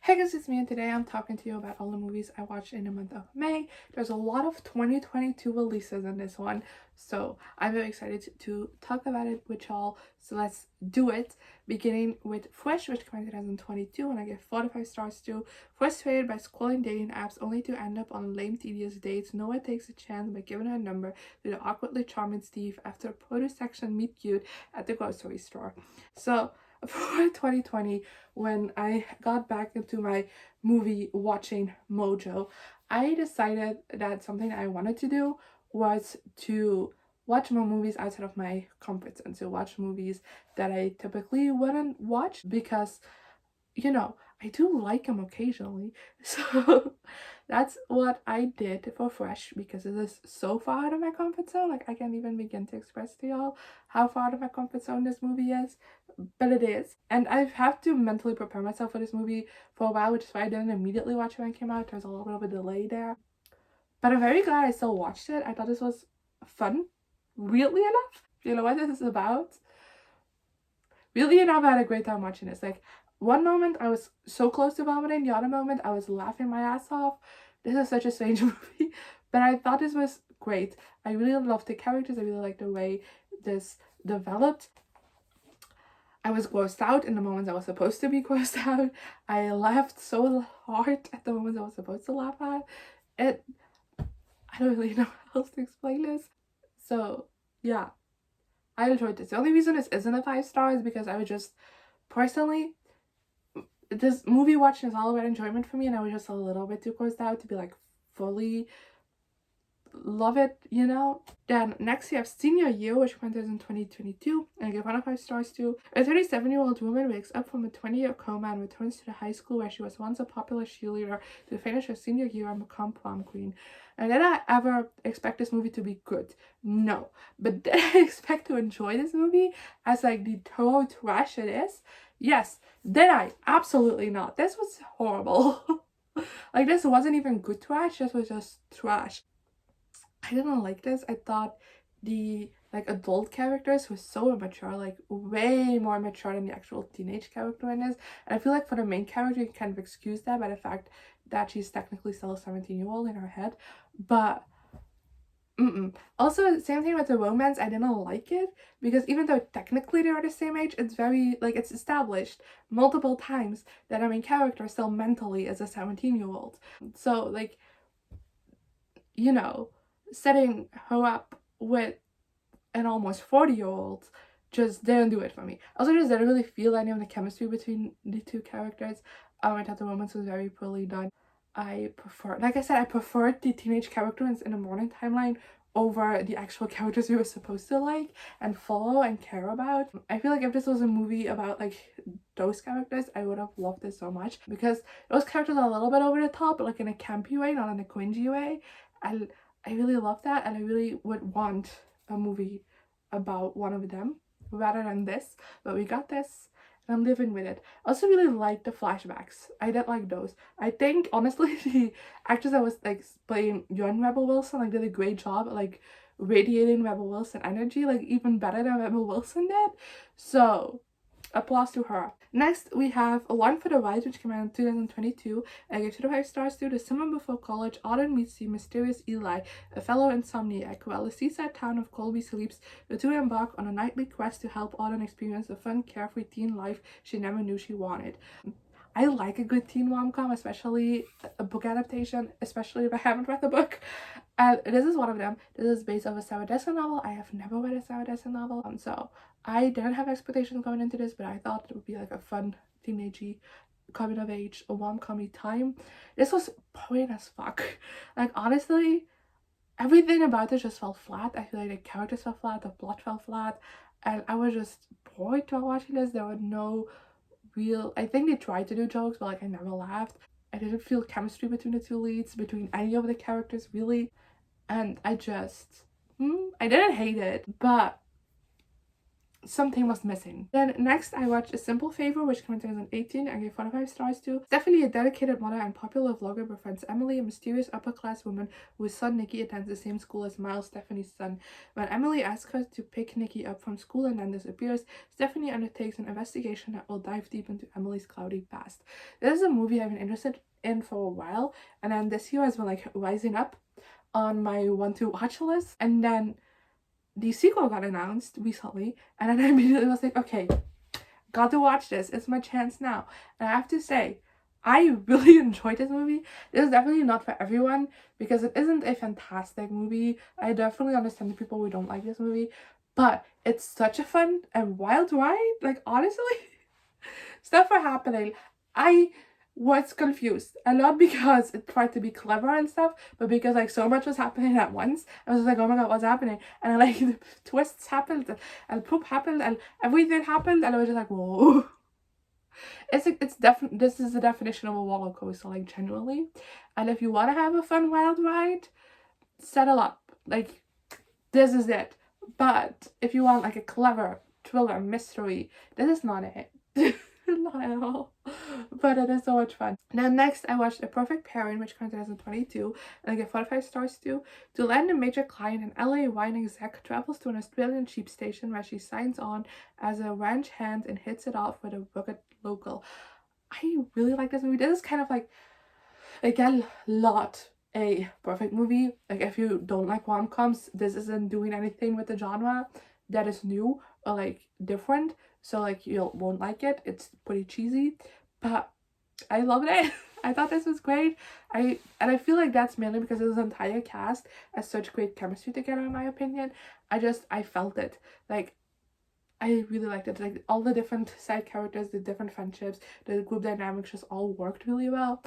Hey guys, it's me, and today I'm talking to you about all the movies I watched in the month of May. There's a lot of 2022 releases in this one, so I'm very excited to talk about it with y'all. So let's do it, beginning with Fresh, which came out in 2022, and I give 4 to 5 stars to. Frustrated by scrolling dating apps only to end up on lame, tedious dates, Noah takes a chance by giving her number to the awkwardly charming Steve after a produce section meet cute at the grocery store. So for 2020, when I got back into my movie watching mojo, I decided that something I wanted to do was to watch more movies outside of my comfort zone. So watch movies that I typically wouldn't watch because, I do like them occasionally. So that's what I did for Fresh because it is so far out of my comfort zone. Like, I can't even begin to express to y'all how far out of my comfort zone this movie is, but it is. And I've had to mentally prepare myself for this movie for a while, which is why I didn't immediately watch it when it came out. There's a little bit of a delay there. But I'm very glad I still watched it. I thought this was fun, weirdly enough. You know what this is about? Weirdly enough, I had a great time watching this. Like, one moment I was so close to vomiting, the other moment I was laughing my ass off. This is such a strange movie, but I thought this was great. I really loved the characters. I really liked the way this developed. I was grossed out in the moments I was supposed to be grossed out. I laughed so hard at the moments I was supposed to laugh at. I don't really know how else to explain this. So, yeah, I enjoyed this. The only reason this isn't a 5 star is because I was just, personally, this movie watching is all about enjoyment for me, and I was just a little bit too grossed out to be like fully love it, you know. Then next we have Senior Year, which went in 2022, and I give 1 of 5 stars to. A 37-year-old woman wakes up from a 20-year coma and returns to the high school where she was once a popular cheerleader to finish her senior year and become prom queen. And did I ever expect this movie to be good? No. But did I expect to enjoy this movie as like the total trash it is? Yes. Did I? Absolutely not. This was horrible. Like, this wasn't even good trash, this was just trash. I didn't like this. I thought the adult characters were so immature, like way more mature than the actual teenage character in this. And I feel like for the main character, you can kind of excuse that by the fact that she's technically still a 17-year-old in her head. But also, same thing with the romance. I didn't like it because even though technically they're the same age, it's very it's established multiple times that our main character still mentally is a 17-year-old. So like, setting her up with an almost 40-year-old just didn't do it for me. Also, just didn't really feel any of the chemistry between the two characters. I thought the romance was very poorly done. I preferred the teenage characters in the modern timeline over the actual characters we were supposed to like and follow and care about. I feel like if this was a movie about like those characters, I would have loved it so much because those characters are a little bit over the top, but like in a campy way, not in a cringy way. And I really love that, and I really would want a movie about one of them rather than this, but we got this and I'm living with it. I also really like the flashbacks. I did like those. I think honestly the actress that was like playing young Rebel Wilson did a great job at like radiating Rebel Wilson energy, like even better than Rebel Wilson did. So applause to her. Next, we have Along for the Ride, which came out in 2022. I gave 2 to 5 stars to. The summer before college, Auden meets the mysterious Eli, a fellow insomniac. While the seaside town of Colby sleeps, the two embark on a nightly quest to help Auden experience the fun, carefree teen life she never knew she wanted. I like a good teen rom-com, especially a book adaptation, especially if I haven't read the book. And this is one of them. This is based off a Sarah Dessen novel. I have never read a Sarah Dessen novel, so I didn't have expectations going into this, but I thought it would be like a fun, teenagey, coming of age, a rom-com-y time. This was boring as fuck. Like, honestly, everything about it just fell flat. I feel like the characters fell flat, the plot fell flat, and I was just bored while watching this. There were no real, I think they tried to do jokes, but like I never laughed. I didn't feel chemistry between the two leads, between any of the characters really, and I just I didn't hate it, but something was missing. Then next I watched A Simple Favor, which came in 2018 and gave 4 out of 5 stars to. Stephanie, a dedicated mother and popular vlogger, befriends Emily, a mysterious upper-class woman whose son Nikki attends the same school as Miles, Stephanie's son. When Emily asks her to pick Nikki up from school and then disappears, Stephanie undertakes an investigation that will dive deep into Emily's cloudy past. This is a movie I've been interested in for a while, and then this year has been like rising up on my want to watch list, and then the sequel got announced recently, and then I immediately was like, okay, got to watch this. It's my chance now. And I have to say, I really enjoyed this movie. This is definitely not for everyone because it isn't a fantastic movie. I definitely understand the people who don't like this movie, but it's such a fun and wild ride. Like, honestly, stuff are happening. I was confused a lot because it tried to be clever and stuff, but because like so much was happening at once, I was just like, oh my god, what's happening? And like the twists happened and poop happened and everything happened, and I was just like, whoa. It's definitely, this is the definition of a roller coaster, like, genuinely. And if you want to have a fun wild ride, settle up, like, this is it. But if you want like a clever thriller mystery, this is not it. Not at all, but it is so much fun. Now next I watched A Perfect Pairing, which came in 2022, and I get 4 out of 5 stars to. To land a major client, an LA wine exec travels to an Australian sheep station where she signs on as a ranch hand and hits it off with a rugged local. I really like this movie. This is kind of like, again, not a perfect movie. Like, if you don't like rom-coms, this isn't doing anything with the genre that is new or like different, so like you won't like it. It's pretty cheesy, but I loved it. I thought this was great. I feel like that's mainly because this entire cast has such great chemistry together, in my opinion. I felt it. Like, I really liked it. Like, all the different side characters, the different friendships, the group dynamics just all worked really well.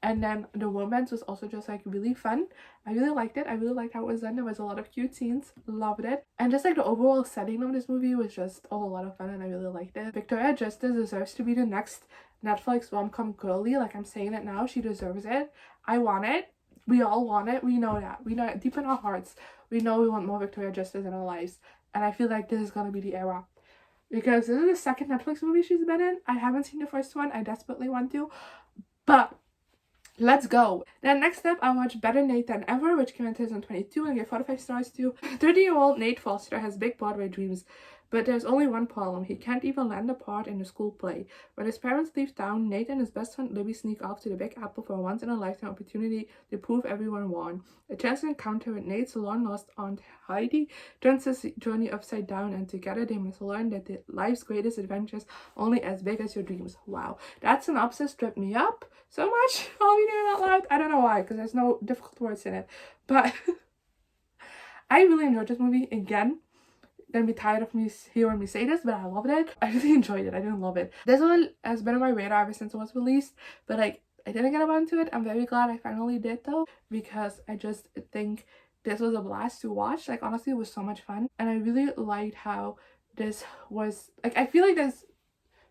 And then the romance was also just like really fun. I really liked it. I really liked how it was done. There was a lot of cute scenes. Loved it. And just like the overall setting of this movie was just all a lot of fun, and I really liked it. Victoria Justice deserves to be the next Netflix rom-com girly. Like, I'm saying it now. She deserves it. I want it. We all want it. We know that. We know it deep in our hearts. We know we want more Victoria Justice in our lives. And I feel like this is gonna be the era, because this is the second Netflix movie she's been in. I haven't seen the first one. I desperately want to. But let's go. Then next up, I watched Better Nate Than Ever, which came in 2022 and gave 4 out of 5 stars to. 30-year-old Nate Foster has big Broadway dreams, but there's only one problem. He can't even land a part in a school play. When his parents leave town, Nate and his best friend Libby sneak off to the Big Apple for a once-in-a-lifetime opportunity to prove everyone wrong. A chance encounter with Nate's long-lost aunt Heidi turns his journey upside down, and together they must learn that life's greatest adventures only as big as your dreams. Wow, that synopsis tripped me up so much. I'll be doing that loud. I don't know why, because there's no difficult words in it, but I really enjoyed this movie. Again, gonna be tired of me hearing me say this, but I loved it. I really enjoyed it. I didn't love it. This one has been on my radar ever since it was released, but like, I didn't get around to it. I'm very glad I finally did though, because I just think this was a blast to watch. Like, honestly, it was so much fun, and I really liked how this was like, I feel like this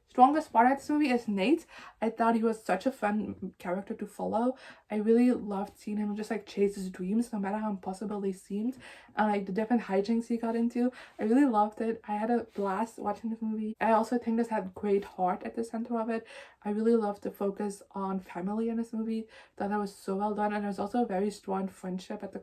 strongest part of this movie is Nate. I thought he was such a fun character to follow. I really loved seeing him just like chase his dreams, no matter how impossible they seemed, and like the different hijinks he got into. I really loved it. I had a blast watching this movie. I also think this had great heart at the center of it. I really loved the focus on family in this movie. Thought that was so well done, and there's also a very strong friendship at the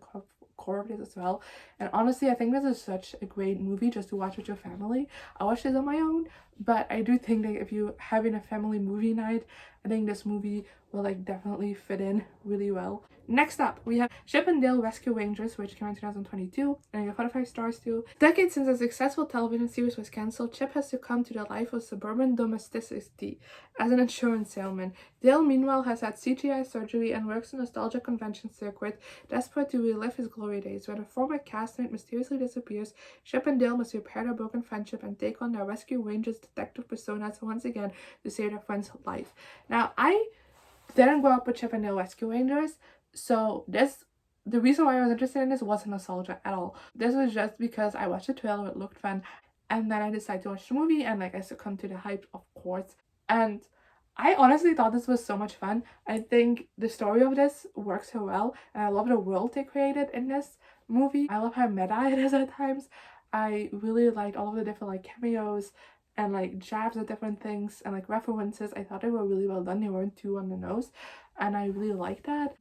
core of this as well. And honestly, I think this is such a great movie just to watch with your family. I watched this on my own, but I do think that if you're having a family movie night, I think this movie will like definitely fit in really well. Next up, we have Chip and Dale Rescue Rangers, which came in 2022, and I give 4 out of 5 stars to. Decades since a successful television series was cancelled, Chip has succumbed to the life of suburban domesticity as an insurance salesman. Dale, meanwhile, has had CGI surgery and works in nostalgia convention circuit, desperate to relive his glory days. When a former castmate mysteriously disappears, Chip and Dale must repair their broken friendship and take on their Rescue Rangers detective personas once again to save their friend's life. Now, I didn't grow up with Chip and Dale Rescue Rangers, so the reason why I was interested in this wasn't nostalgia at all. This was just because I watched the trailer, it looked fun, and then I decided to watch the movie, and like I succumbed to the hype, of course. And I honestly thought this was so much fun. I think the story of this works so well, and I love the world they created in this movie. I love how meta it is at times. I really liked all of the different like cameos and like jabs at different things and like references. I thought they were really well done. They weren't too on the nose, and I really liked that.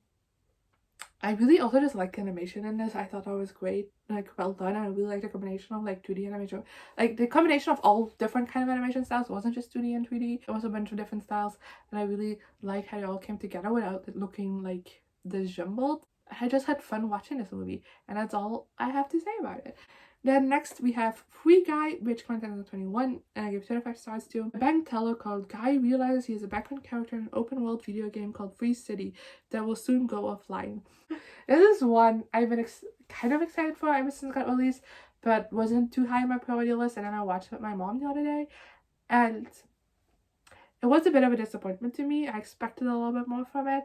I really also just liked the animation in this. I thought that was great, like well done, and I really liked the combination of like 2D animation, like the combination of all different kind of animation styles. It wasn't just 2D and 3D, it was a bunch of different styles, and I really like how they all came together without it looking like disjumbled. I just had fun watching this movie, and that's all I have to say about it. Then next we have Free Guy, which comes out in 2021, and I give 25 stars to. A bank teller called Guy realizes he is a background character in an open world video game called Free City that will soon go offline. This is one I've been kind of excited for ever since it got released, but wasn't too high on my priority list, and then I watched it with my mom the other day, and it was a bit of a disappointment to me. I expected a little bit more from it,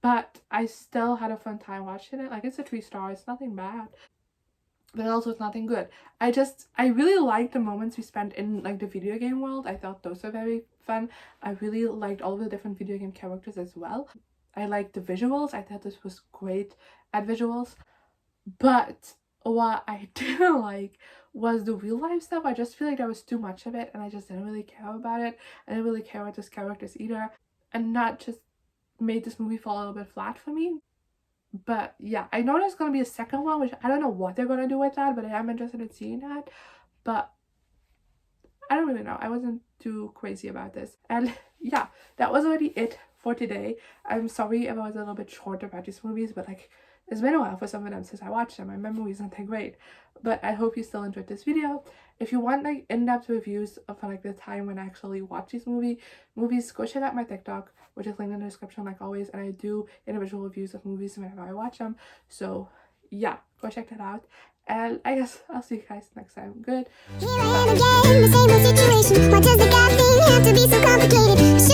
but I still had a fun time watching it. Like, it's a 3 stars, it's nothing bad, but also it's nothing good. I really liked the moments we spent in like the video game world. I thought those were very fun. I really liked all of the different video game characters as well. I liked the visuals. I thought this was great at visuals. But what I didn't like was the real life stuff. I just feel like there was too much of it, and I just didn't really care about it. I didn't really care about those characters either, and that just made this movie fall a little bit flat for me. But yeah, I know there's gonna be a second one, which I don't know what they're gonna do with that, but I am interested in seeing that. But I don't really know. I wasn't too crazy about this. And yeah, that was already it for today. I'm sorry if I was a little bit short about these movies, but like, it's been a while for some of them since I watched them. My memory isn't that great. But I hope you still enjoyed this video. If you want like in-depth reviews of like the time when I actually watch these movies, go check out my TikTok, which is linked in the description like always, and I do individual reviews of movies whenever I watch them. So yeah, go check that out, and I guess I'll see you guys next time. Good. Here I am again, the same old situation. Why does the God thing have to be so complicated?